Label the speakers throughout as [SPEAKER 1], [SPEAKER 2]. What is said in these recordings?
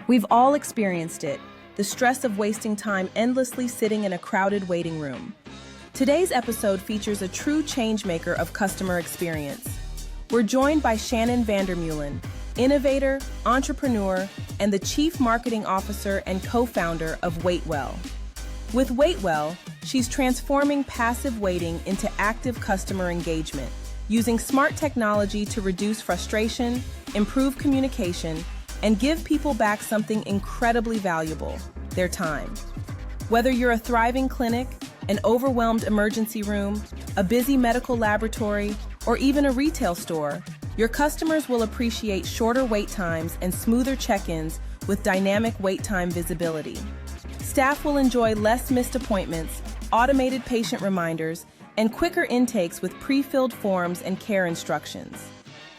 [SPEAKER 1] We've all experienced it, the stress of wasting time endlessly sitting in a crowded waiting room. Today's episode features a true changemaker of customer experience. We're joined by Shannon Vander Meulen, innovator, entrepreneur, and the Chief Marketing Officer and co-founder of WaitWell. With WaitWell, she's transforming passive waiting into active customer engagement, using smart technology to reduce frustration, improve communication, and give people back something incredibly valuable, their time. Whether you're a thriving clinic, an overwhelmed emergency room, a busy medical laboratory, or even a retail store, your customers will appreciate shorter wait times and smoother check-ins with dynamic wait time visibility. Staff will enjoy less missed appointments, automated patient reminders, and quicker intakes with pre-filled forms and care instructions.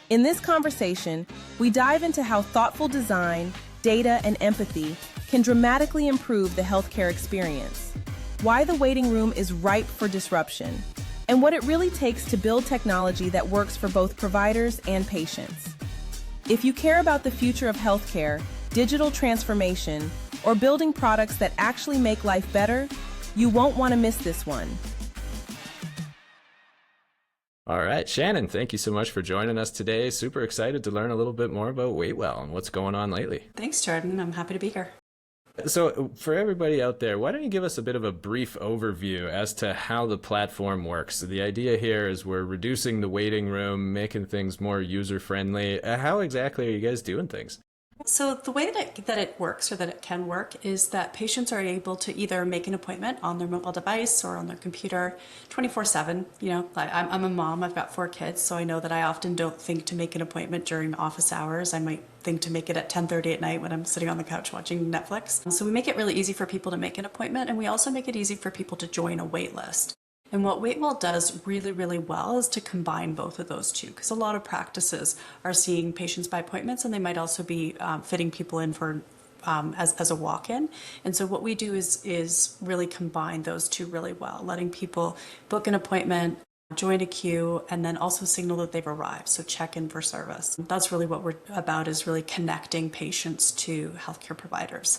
[SPEAKER 1] In this conversation, we dive into how thoughtful design, data, and empathy can dramatically improve the healthcare experience, why the waiting room is ripe for disruption, and what it really takes to build technology that works for both providers and patients. If you care about the future of healthcare, digital transformation, or building products that actually make life better, you won't want to miss this one.
[SPEAKER 2] All right, Shannon, thank you so much for joining us today. Super excited to learn a little bit more about WaitWell and what's going on lately.
[SPEAKER 3] Thanks, Jordan. I'm happy to be here.
[SPEAKER 2] So for everybody out there, why don't you give us a bit of a brief overview as to how the platform works? So the idea here is we're reducing the waiting room, making things more user-friendly. How exactly are you guys doing things?
[SPEAKER 3] So the way that it works, or that it can work, is that patients are able to either make an appointment on their mobile device or on their computer 24/7. You know, I'm a mom, I've got 4 kids, so I know that I often don't think to make an appointment during office hours. I might think to make it at 10:30 at night when I'm sitting on the couch watching Netflix. So we make it really easy for people to make an appointment, and we also make it easy for people to join a wait list. And what WaitWell does really, really well is to combine both of those two, because a lot of practices are seeing patients by appointments, and they might also be fitting people in for as a walk-in. And so what we do is really combine those two really well, letting people book an appointment, join a queue, and then also signal that they've arrived, so check in for service. That's really what we're about, is really connecting patients to healthcare providers.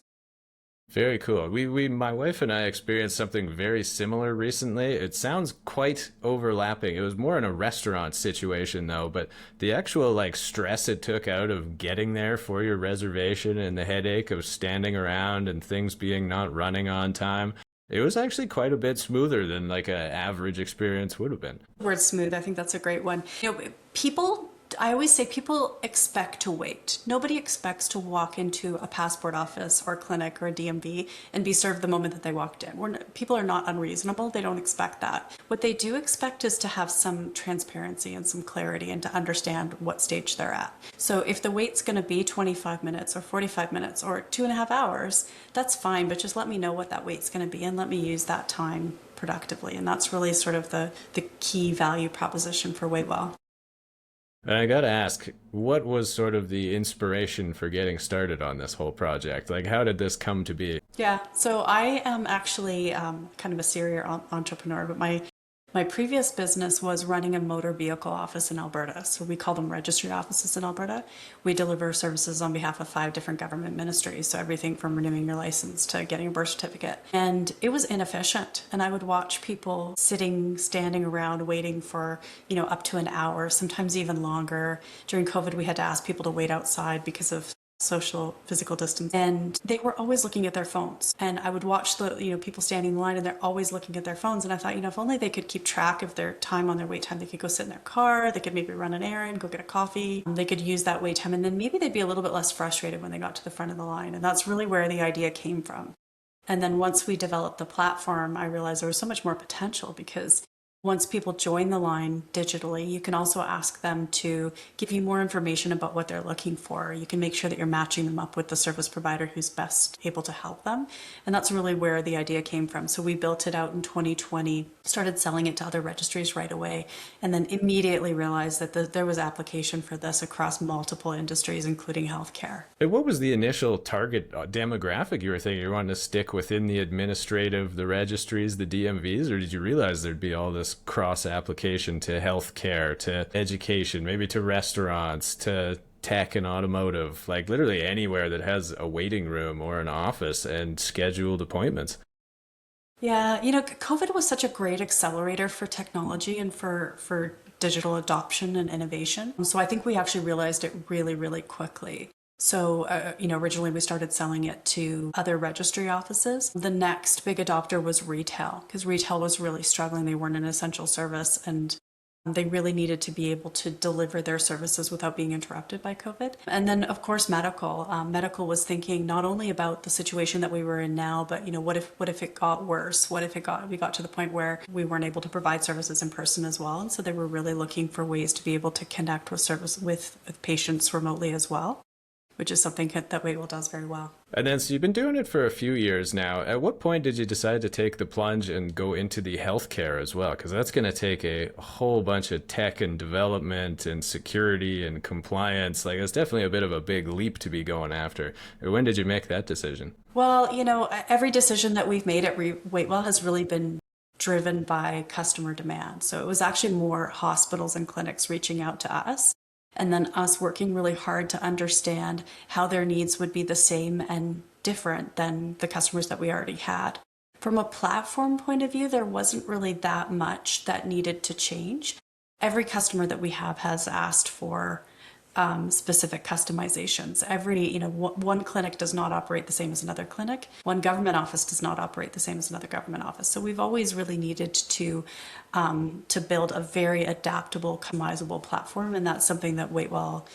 [SPEAKER 2] Very cool. My wife and I experienced something very similar recently. It sounds quite overlapping. It was more in a restaurant situation though, but the actual stress it took out of getting there for your reservation and the headache of standing around and things being not running on time, it was actually quite a bit smoother than an average experience would have been.
[SPEAKER 3] The word smooth, I think that's a great one. You know, I always say people expect to wait. Nobody expects to walk into a passport office or clinic or a DMV and be served the moment that they walked in. People are not unreasonable. They don't expect that. What they do expect is to have some transparency and some clarity and to understand what stage they're at. So if the wait's going to be 25 minutes or 45 minutes or 2.5 hours, that's fine, but just let me know what that wait's going to be and let me use that time productively. And that's really sort of the key value proposition for WaitWell.
[SPEAKER 2] And I gotta ask, what was sort of the inspiration for getting started on this whole project? How did this come to be?
[SPEAKER 3] Yeah, so I am actually kind of a serial entrepreneur, but my previous business was running a motor vehicle office in Alberta. So we call them registry offices in Alberta. We deliver services on behalf of 5 different government ministries. So everything from renewing your license to getting a birth certificate. And it was inefficient. And I would watch people standing around waiting for, up to an hour, sometimes even longer. During COVID, we had to ask people to wait outside because of social physical distance, and they were always looking at their phones. And I would watch the people standing in line, and they're always looking at their phones. And I thought, if only they could keep track of their time on their wait time, they could go sit in their car, they could maybe run an errand, go get a coffee, they could use that wait time, and then maybe they'd be a little bit less frustrated when they got to the front of the line. And that's really where the idea came from. And then once we developed the platform, I realized there was so much more potential, because once people join the line digitally, you can also ask them to give you more information about what they're looking for. You can make sure that you're matching them up with the service provider who's best able to help them. And that's really where the idea came from. So we built it out in 2020, started selling it to other registries right away, and then immediately realized that there was application for this across multiple industries, including healthcare.
[SPEAKER 2] And what was the initial target demographic you were thinking? You wanted to stick within the administrative, the registries, the DMVs, or did you realize there'd be all this cross application to healthcare, to education, maybe to restaurants, to tech and automotive, like literally anywhere that has a waiting room or an office and scheduled appointments.
[SPEAKER 3] Yeah, COVID was such a great accelerator for technology and for digital adoption and innovation. So I think we actually realized it really, really quickly. So, originally we started selling it to other registry offices. The next big adopter was retail, because retail was really struggling. They weren't an essential service, and they really needed to be able to deliver their services without being interrupted by COVID. And then, of course, medical. Medical was thinking not only about the situation that we were in now, but what if it got worse? What if we got to the point where we weren't able to provide services in person as well? And so they were really looking for ways to be able to connect with patients remotely as well, which is something that WaitWell does very well.
[SPEAKER 2] And then, so you've been doing it for a few years now. At what point did you decide to take the plunge and go into the healthcare as well? Because that's going to take a whole bunch of tech and development and security and compliance. Like, it's definitely a bit of a big leap to be going after. When did you make that decision?
[SPEAKER 3] Well, every decision that we've made at WaitWell has really been driven by customer demand. So it was actually more hospitals and clinics reaching out to us, and then us working really hard to understand how their needs would be the same and different than the customers that we already had. From a platform point of view, there wasn't really that much that needed to change. Every customer that we have has asked for specific customizations. One clinic does not operate the same as another clinic. One government office does not operate the same as another government office. So we've always really needed to build a very adaptable, customizable platform, and that's something that WaitWell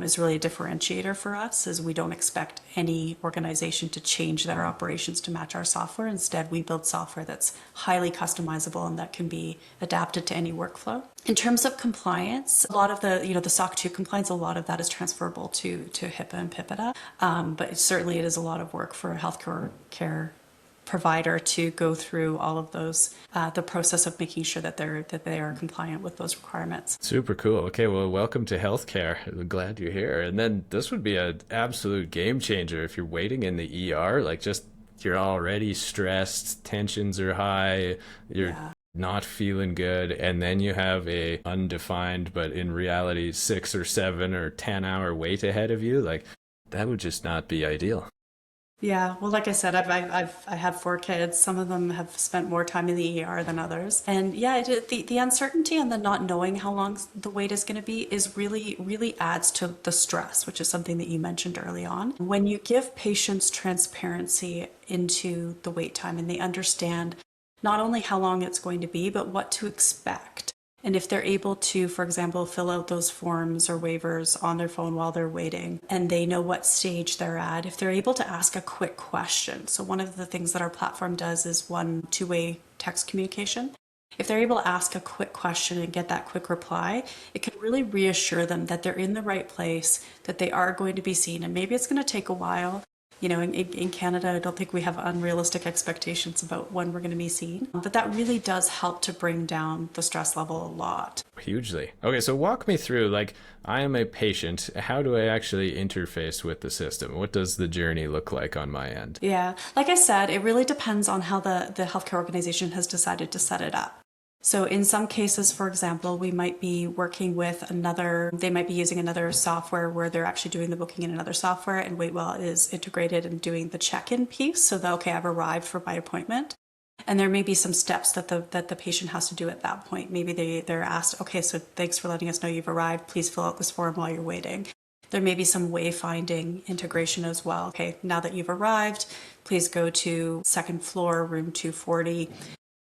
[SPEAKER 3] is really a differentiator for us. Is we don't expect any organization to change their operations to match our software. Instead, we build software that's highly customizable and that can be adapted to any workflow. In terms of compliance, a lot of the SOC 2 compliance, a lot of that is transferable to HIPAA and PIPEDA, but certainly it is a lot of work for a healthcare provider to go through all of those, the process of making sure that they are compliant with those requirements.
[SPEAKER 2] Super cool. Okay, well, welcome to healthcare. I'm glad you're here. And then this would be an absolute game changer if you're waiting in the ER, like just you're already stressed, tensions are high, you're not feeling good, and then you have a undefined but in reality 6 or 7 or 10 hour wait ahead of you. Like, that would just not be ideal.
[SPEAKER 3] Yeah, well, like I said, I have 4 kids. Some of them have spent more time in the ER than others, and the uncertainty and the not knowing how long the wait is going to be is really adds to the stress, which is something that you mentioned early on. When you give patients transparency into the wait time and they understand not only how long it's going to be, but what to expect. And if they're able to, for example, fill out those forms or waivers on their phone while they're waiting, and they know what stage they're at, if they're able to ask a quick question. So one of the things that our platform does is two-way text communication. If they're able to ask a quick question and get that quick reply, it can really reassure them that they're in the right place, that they are going to be seen. And maybe it's going to take a while. In Canada, I don't think we have unrealistic expectations about when we're going to be seen. But that really does help to bring down the stress level a lot.
[SPEAKER 2] Hugely. Okay, so walk me through, like, I am a patient. How do I actually interface with the system? What does the journey look like on my end?
[SPEAKER 3] Yeah, like I said, it really depends on how the healthcare organization has decided to set it up. So in some cases, for example, we might be working with they might be using another software where they're actually doing the booking in another software, and WaitWell is integrated and doing the check-in piece. So that, okay, I've arrived for my appointment. And there may be some steps that the patient has to do at that point. Maybe they're asked, okay, so thanks for letting us know you've arrived. Please fill out this form while you're waiting. There may be some wayfinding integration as well. Okay, now that you've arrived, please go to 2nd floor, room 240.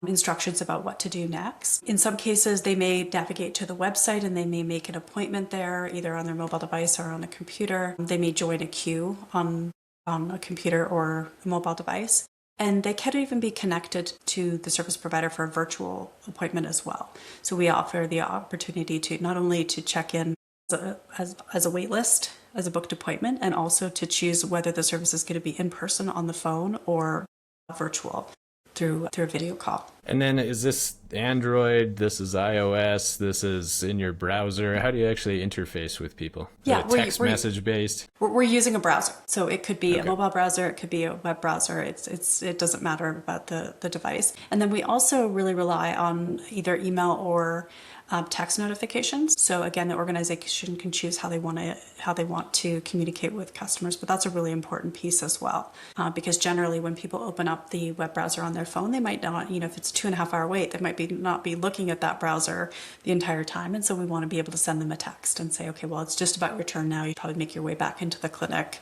[SPEAKER 3] Instructions about what to do next. In some cases, they may navigate to the website and they may make an appointment there, either on their mobile device or on a computer. They may join a queue on a computer or a mobile device. And they can even be connected to the service provider for a virtual appointment as well. So we offer the opportunity to not only to check in as a wait list, as a booked appointment, and also to choose whether the service is going to be in person on the phone or virtual through a video call.
[SPEAKER 2] And then is this Android, this is iOS, this is in your browser? How do you actually interface with people? Is it text message based?
[SPEAKER 3] We're using a browser. So it could be a mobile browser, it could be a web browser. It doesn't matter about the device. And then we also really rely on either email or text notifications. So again, the organization can choose how they want to communicate with customers, but that's a really important piece as well. Because generally when people open up the web browser on their phone, they might not, if it's 2.5-hour wait, they might not be looking at that browser the entire time. And so we want to be able to send them a text and say, okay, well, it's just about your turn now. You probably make your way back into the clinic.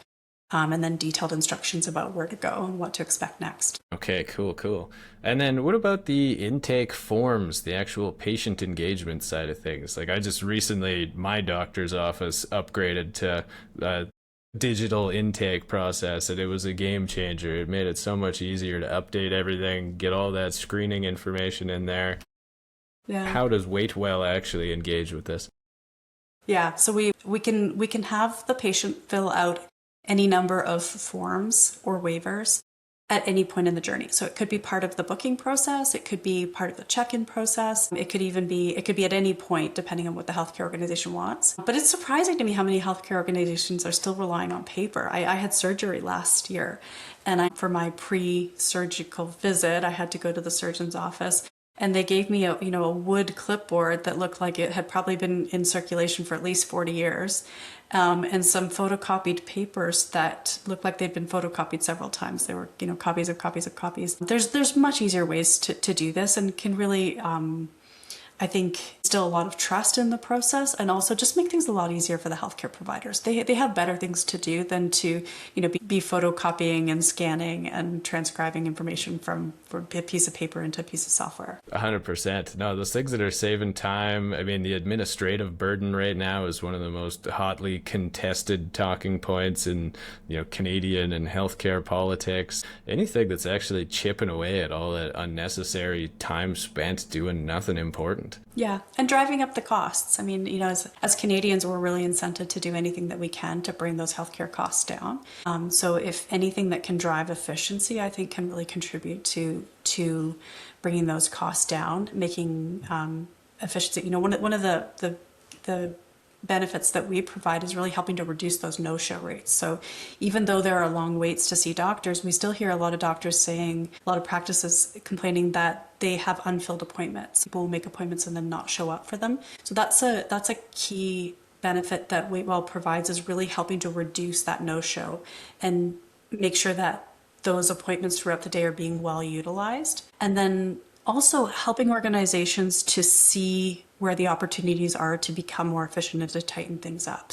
[SPEAKER 3] And then detailed instructions about where to go and what to expect next. Okay,
[SPEAKER 2] cool. And then what about the intake forms, the actual patient engagement side of things? Like I just recently, my doctor's office upgraded to a digital intake process, and it was a game changer. It made it so much easier to update everything, get all that screening information in there. Yeah. How does WaitWell actually engage with this?
[SPEAKER 3] Yeah, so we can have the patient fill out any number of forms or waivers at any point in the journey. So it could be part of the booking process, it could be part of the check-in process, it could be at any point depending on what the healthcare organization wants. But it's surprising to me how many healthcare organizations are still relying on paper. I had surgery last year, and for my pre-surgical visit, I had to go to the surgeon's office. And they gave me a wood clipboard that looked like it had probably been in circulation for at least 40 years. And some photocopied papers that looked like they'd been photocopied several times. They were, copies of copies of copies. There's much easier ways to do this, and can really, I think, instill a lot of trust in the process, and also just make things a lot easier for the healthcare providers. They have better things to do than to, be photocopying and scanning and transcribing information from a piece of paper into a piece of software.
[SPEAKER 2] 100%. No, those things that are saving time. I mean, the administrative burden right now is one of the most hotly contested talking points in, Canadian and healthcare politics. Anything that's actually chipping away at all that unnecessary time spent doing nothing important.
[SPEAKER 3] Yeah, and driving up the costs. I mean, as Canadians, we're really incented to do anything that we can to bring those healthcare costs down. So if anything that can drive efficiency, I think can really contribute to bringing those costs down, making efficiency. One of the benefits that we provide is really helping to reduce those no-show rates. So even though there are long waits to see doctors, we still hear a lot of doctors saying, a lot of practices complaining that they have unfilled appointments. People will make appointments and then not show up for them. So that's a key benefit that WaitWell provides, is really helping to reduce that no-show and make sure that those appointments throughout the day are being well utilized. And then also helping organizations to see where the opportunities are to become more efficient and to tighten things up.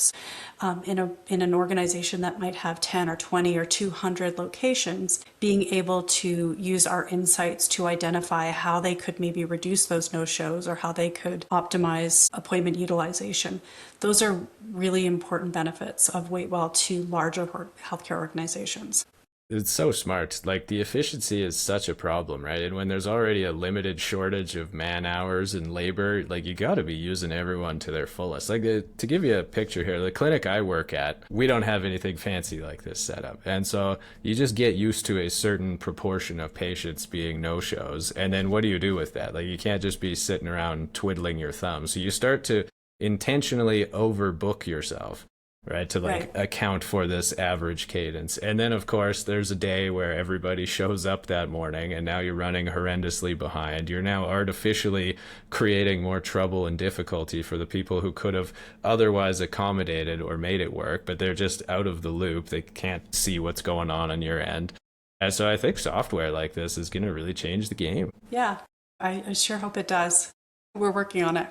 [SPEAKER 3] In an organization that might have 10 or 20 or 200 locations, being able to use our insights to identify how they could maybe reduce those no-shows or how they could optimize appointment utilization. Those are really important benefits of WaitWell to larger healthcare organizations.
[SPEAKER 2] It's so smart. Like, the efficiency is such a problem, right? And when there's already a limited shortage of man hours and labor, like, you got to be using everyone to their fullest. Like, to give you a picture here, the clinic I work at, we don't have anything fancy like this set up. And so you just get used to a certain proportion of patients being no-shows. And then what do you do with that? Like, you can't just be sitting around twiddling your thumbs. So you start to intentionally overbook yourself, right, to account for this average cadence. And then of course there's a day where everybody shows up that morning and now you're running horrendously behind. You're now artificially creating more trouble and difficulty for the people who could have otherwise accommodated or made it work, but they're just out of the loop. They can't see what's going on your end. And so I think software like this is going to really change the game.
[SPEAKER 3] Yeah, I sure hope it does. We're working on it.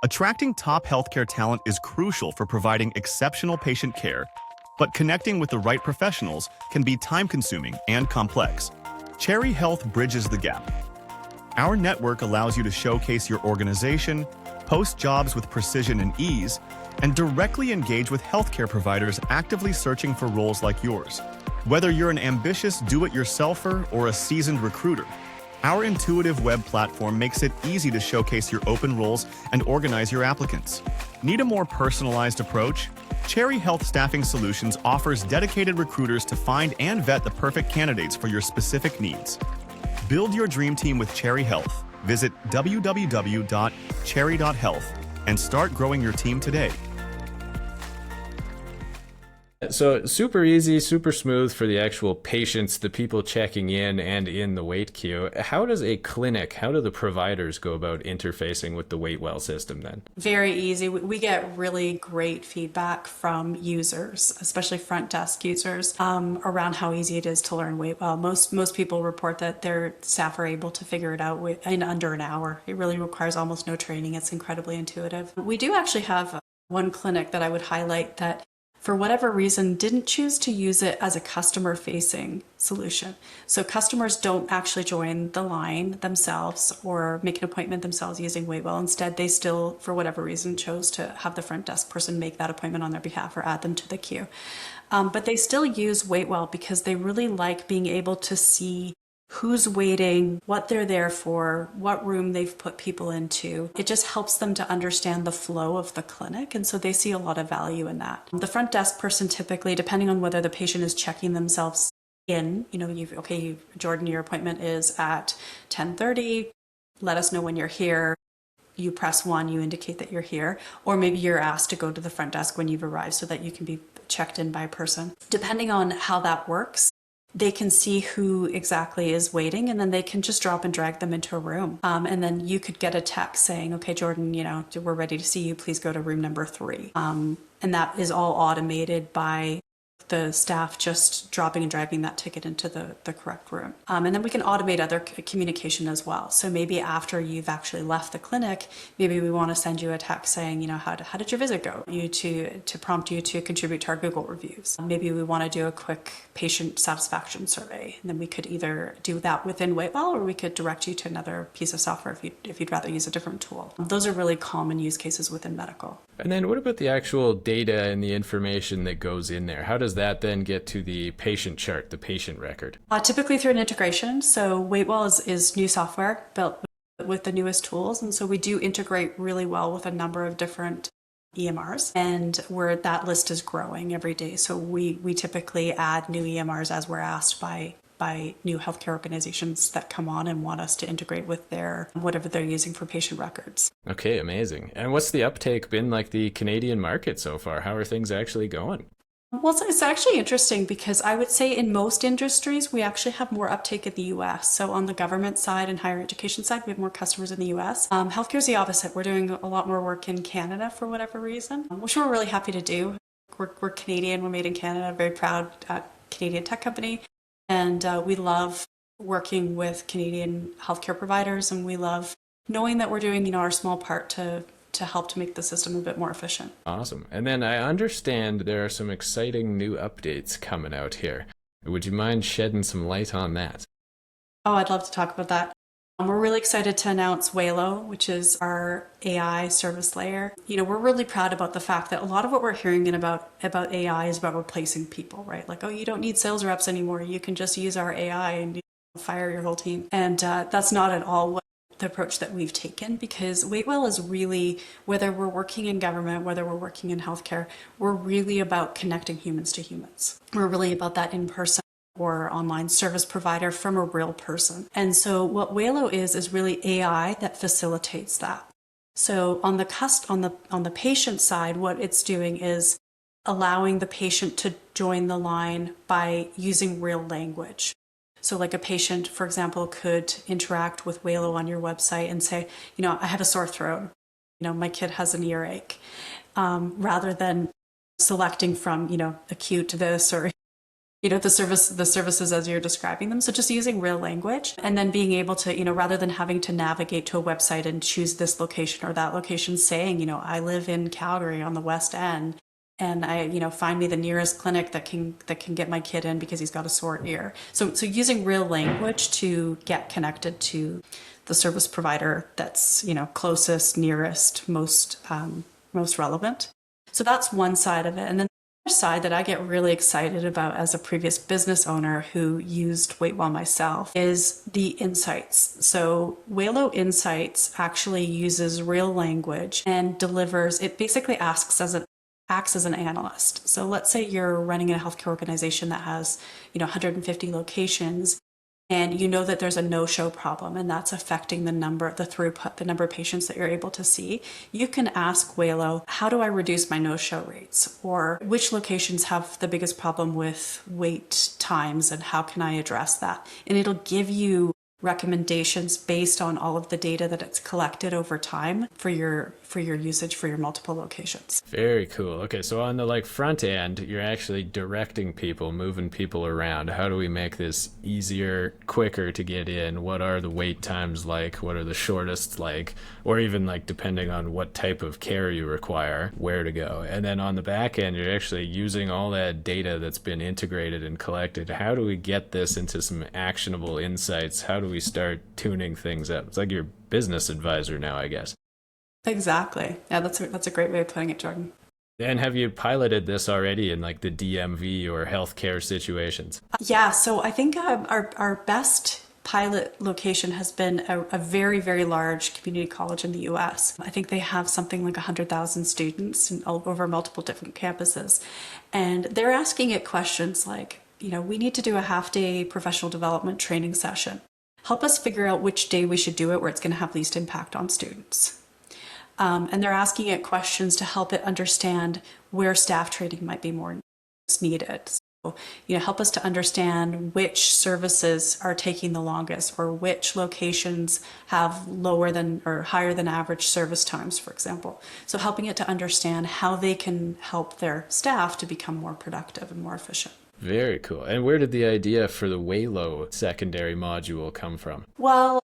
[SPEAKER 4] Attracting top healthcare talent is crucial for providing exceptional patient care, but connecting with the right professionals can be time-consuming and complex. Cherry Health bridges the gap. Our network allows you to showcase your organization, post jobs with precision and ease, and directly engage with healthcare providers actively searching for roles like yours. Whether you're an ambitious do-it-yourselfer or a seasoned recruiter, our intuitive web platform makes it easy to showcase your open roles and organize your applicants. Need a more personalized approach? Cherry Health Staffing Solutions offers dedicated recruiters to find and vet the perfect candidates for your specific needs. Build your dream team with Cherry Health. Visit www.cherry.health and start growing your team today.
[SPEAKER 2] So super easy, super smooth for the actual patients, the people checking in and in the wait queue. How does a clinic, how do the providers go about interfacing with the WaitWell system then?
[SPEAKER 3] Very easy. We get really great feedback from users, especially front desk users, around how easy it is to learn WaitWell. Most people report that their staff are able to figure it out in under an hour. It really requires almost no training. It's incredibly intuitive. We do actually have one clinic that I would highlight that, for whatever reason, didn't choose to use it as a customer-facing solution. So customers don't actually join the line themselves or make an appointment themselves using WaitWell. Instead, they still, for whatever reason, chose to have the front desk person make that appointment on their behalf or add them to the queue. But they still use WaitWell because they really like being able to see who's waiting, what they're there for, what room they've put people into. It just helps them to understand the flow of the clinic, and so they see a lot of value in that. The front desk person typically, depending on whether the patient is checking themselves in, Jordan, your appointment is at 10:30, let us know when you're here. You press 1, you indicate that you're here, or maybe you're asked to go to the front desk when you've arrived so that you can be checked in by a person. Depending on how that works, they can see who exactly is waiting, and then they can just drop and drag them into a room. And then you could get a text saying, okay, Jordan, we're ready to see you. Please go to room number 3. And that is all automated by the staff just dropping and dragging that ticket into the correct room. And then we can automate other communication as well. So maybe after you've actually left the clinic, maybe we want to send you a text saying, how did your visit go? To prompt you to contribute to our Google reviews. Maybe we want to do a quick patient satisfaction survey. And then we could either do that within WaitWell, or we could direct you to another piece of software if you'd rather use a different tool. Those are really common use cases within medical.
[SPEAKER 2] And then what about the actual data and the information that goes in there? How does that then get to the patient chart, the patient record?
[SPEAKER 3] Typically through an integration. So WaitWell is new software built with the newest tools. And so we do integrate really well with a number of different EMRs, and where that list is growing every day. So we typically add new EMRs as we're asked by new healthcare organizations that come on and want us to integrate with their whatever they're using for patient records.
[SPEAKER 2] Okay, amazing. And what's the uptake been like the Canadian market so far? How are things actually going?
[SPEAKER 3] Well, it's actually interesting because I would say in most industries, we actually have more uptake in the US. So on the government side and higher education side, we have more customers in the US. Healthcare is the opposite. We're doing a lot more work in Canada for whatever reason, which we're really happy to do. We're Canadian, we're made in Canada, very proud Canadian tech company. And we love working with Canadian healthcare providers, and we love knowing that we're doing our small part to help to make the system a bit more efficient.
[SPEAKER 2] Awesome. And then I understand there are some exciting new updates coming out here. Would you mind shedding some light on that?
[SPEAKER 3] Oh, I'd love to talk about that. We're really excited to announce Waillo, which is our AI service layer. We're really proud about the fact that a lot of what we're hearing about AI is about replacing people, right? Like, oh, you don't need sales reps anymore. You can just use our AI and fire your whole team. And that's not at all what the approach that we've taken, because WaitWell is really, whether we're working in government, whether we're working in healthcare, we're really about connecting humans to humans. We're really about that in-person or online service provider from a real person. And so what Waillo is really AI that facilitates that. So on the patient side, what it's doing is allowing the patient to join the line by using real language. So like a patient, for example, could interact with Waillo on your website and say, I have a sore throat, my kid has an earache, rather than selecting from, acute this or, the services as you're describing them. So just using real language, and then being able to, rather than having to navigate to a website and choose this location or that location, saying, I live in Calgary on the West End, and find me the nearest clinic that can get my kid in because he's got a sore ear. So using real language to get connected to the service provider that's, closest, nearest, most relevant. So that's one side of it. And then the other side that I get really excited about as a previous business owner who used WaitWell myself is the insights. So Waillo Insights actually uses real language and delivers, it basically acts as an analyst. So let's say you're running a healthcare organization that has, 150 locations. and you know that there's a no-show problem and that's affecting the throughput, the number of patients that you're able to see, you can ask Waillo, how do I reduce my no-show rates? Or which locations have the biggest problem with wait times and how can I address that? And it'll give you recommendations based on all of the data that it's collected over time for your usage for your multiple locations.
[SPEAKER 2] Very cool. Okay, so on the front end, you're actually directing people, moving people around. How do we make this easier, quicker to get in? What are the wait times like? What are the shortest like? Or even depending on what type of care you require, where to go. And then on the back end, you're actually using all that data that's been integrated and collected. How do we get this into some actionable insights? How do we start tuning things up? It's like your business advisor now, I guess.
[SPEAKER 3] Exactly. Yeah, that's a great way of putting it, Jordan.
[SPEAKER 2] And have you piloted this already in the DMV or healthcare situations?
[SPEAKER 3] Yeah, so I think our best pilot location has been a very, very large community college in the US. I think they have something like 100,000 students over multiple different campuses. And they're asking it questions like, we need to do a half-day professional development training session. Help us figure out which day we should do it where it's going to have least impact on students. And they're asking it questions to help it understand where staff training might be more needed. So, help us to understand which services are taking the longest or which locations have lower than or higher than average service times, for example. So helping it to understand how they can help their staff to become more productive and more efficient.
[SPEAKER 2] Very cool. And where did the idea for the Waillo secondary module come from?
[SPEAKER 3] Well,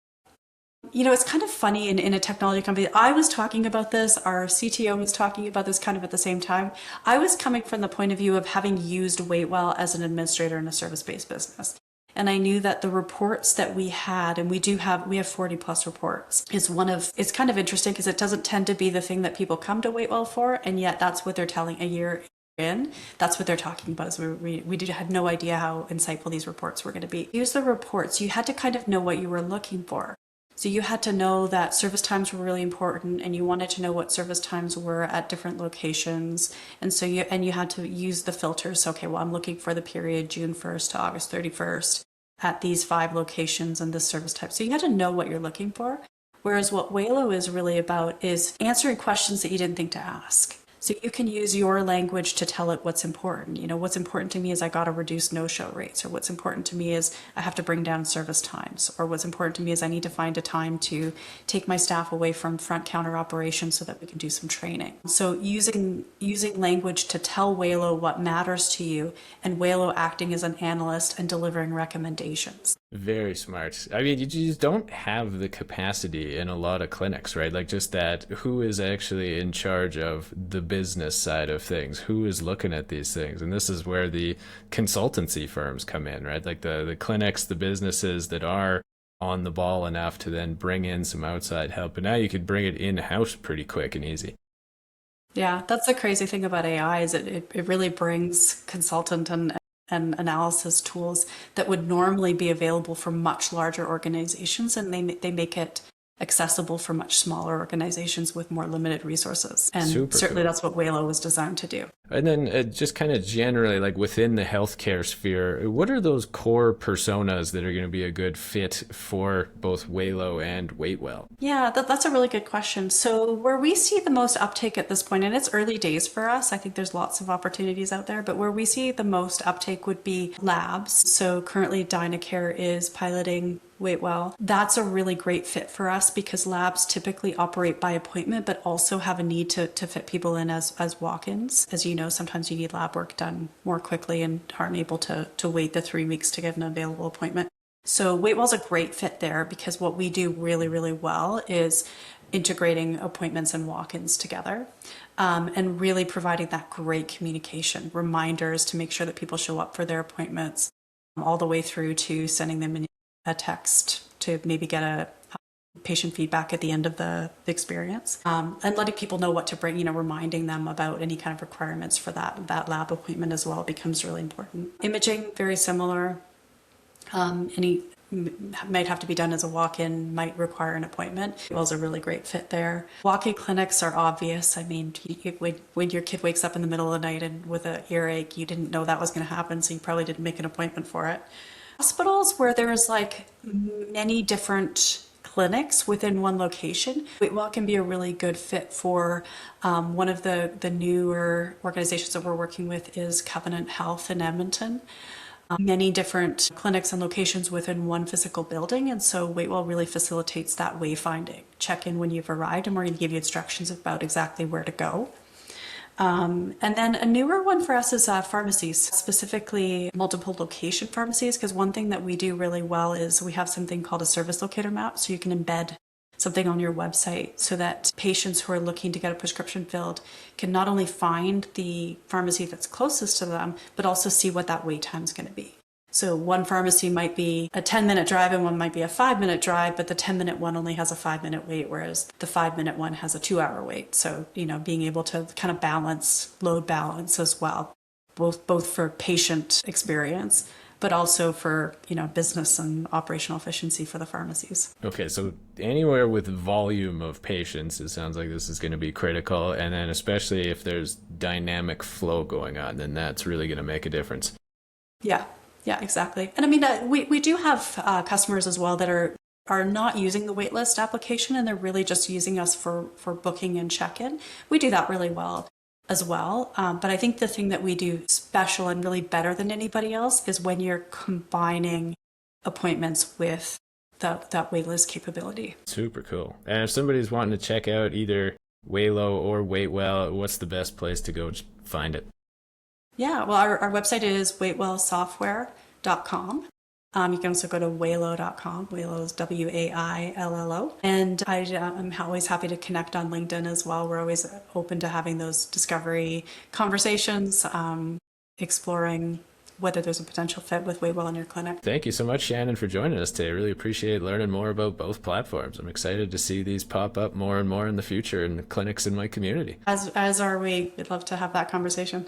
[SPEAKER 3] it's kind of funny in a technology company. I was talking about this, our CTO was talking about this kind of at the same time. I was coming from the point of view of having used WaitWell as an administrator in a service-based business. And I knew that the reports that we had, and we have 40 plus reports, it's kind of interesting because it doesn't tend to be the thing that people come to WaitWell for, and yet that's what they're telling a year in. That's what they're talking about. Is we had no idea how insightful these reports were going to be. Use the reports. You had to kind of know what you were looking for. So you had to know that service times were really important, and you wanted to know what service times were at different locations. And so you had to use the filters. So, okay, well, I'm looking for the period June 1st to August 31st at these 5 locations and this service type. So you had to know what you're looking for. Whereas what Waillo is really about is answering questions that you didn't think to ask. So you can use your language to tell it what's important. What's important to me is I got to reduce no-show rates, or what's important to me is I have to bring down service times, or what's important to me is I need to find a time to take my staff away from front counter operations so that we can do some training. So using language to tell Waillo what matters to you, and Waillo acting as an analyst and delivering recommendations.
[SPEAKER 2] Very smart. I mean, you just don't have the capacity in a lot of clinics, right? Just that, who is actually in charge of the business side of things? Who is looking at these things? And this is where the consultancy firms come in, right? The clinics, the businesses that are on the ball enough to then bring in some outside help. And now you could bring it in-house pretty quick and easy.
[SPEAKER 3] Yeah, that's the crazy thing about AI is it really brings consultant and analysis tools that would normally be available for much larger organizations, and they make it accessible for much smaller organizations with more limited resources. And certainly cool. That's what Waillo was designed to do.
[SPEAKER 2] And then just kind of generally, within the healthcare sphere, what are those core personas that are going to be a good fit for both Waillo and WaitWell?
[SPEAKER 3] Yeah, that's a really good question. So where we see the most uptake at this point, and it's early days for us, I think there's lots of opportunities out there, but where we see the most uptake would be labs. So currently DynaCare is piloting WaitWell. That's a really great fit for us because labs typically operate by appointment, but also have a need to fit people in as walk-ins. As you know, sometimes you need lab work done more quickly and aren't able to wait the 3 weeks to get an available appointment. So WaitWell's a great fit there because what we do really, really well is integrating appointments and walk-ins together, and really providing that great communication, reminders to make sure that people show up for their appointments, all the way through to sending them a text to maybe get a patient feedback at the end of the experience, and letting people know what to bring, reminding them about any kind of requirements for that lab appointment as well becomes really important. Imaging, very similar. Any might have to be done as a walk-in, might require an appointment. It was a really great fit there. Walk-in clinics are obvious. I mean, when your kid wakes up in the middle of the night and with an earache, you didn't know that was going to happen, so you probably didn't make an appointment for it. Hospitals where there's like many different clinics within one location, WaitWell can be a really good fit for. One of the newer organizations that we're working with is Covenant Health in Edmonton. Many different clinics and locations within one physical building, and so WaitWell really facilitates that wayfinding. Check in when you've arrived, and we're going to give you instructions about exactly where to go. And then a newer one for us is pharmacies, specifically multiple location pharmacies, because one thing that we do really well is we have something called a service locator map, so you can embed something on your website so that patients who are looking to get a prescription filled can not only find the pharmacy that's closest to them, but also see what that wait time is going to be. So one pharmacy might be a 10-minute drive and one might be a 5-minute drive, but the 10-minute one only has a 5-minute wait, whereas the 5-minute one has a 2-hour wait. So, being able to kind of load balance as well, both for patient experience, but also for, business and operational efficiency for the pharmacies.
[SPEAKER 2] Okay, so anywhere with volume of patients, it sounds like this is going to be critical. And then especially if there's dynamic flow going on, then that's really going to make a difference.
[SPEAKER 3] Yeah, exactly. And I mean, we do have customers as well that are not using the waitlist application, and they're really just using us for booking and check-in. We do that really well as well. But I think the thing that we do special and really better than anybody else is when you're combining appointments with that waitlist capability.
[SPEAKER 2] Super cool. And if somebody's wanting to check out either Waillo or WaitWell, what's the best place to go find it?
[SPEAKER 3] Yeah, well, our website is waitwellsoftware.com. You can also go to waillo.com. Waillo is Waillo. And I'm always happy to connect on LinkedIn as well. We're always open to having those discovery conversations, exploring whether there's a potential fit with WaitWell in your clinic.
[SPEAKER 2] Thank you so much, Shannon, for joining us today. I really appreciate learning more about both platforms. I'm excited to see these pop up more and more in the future in the clinics in my community.
[SPEAKER 3] As are we. We'd love to have that conversation.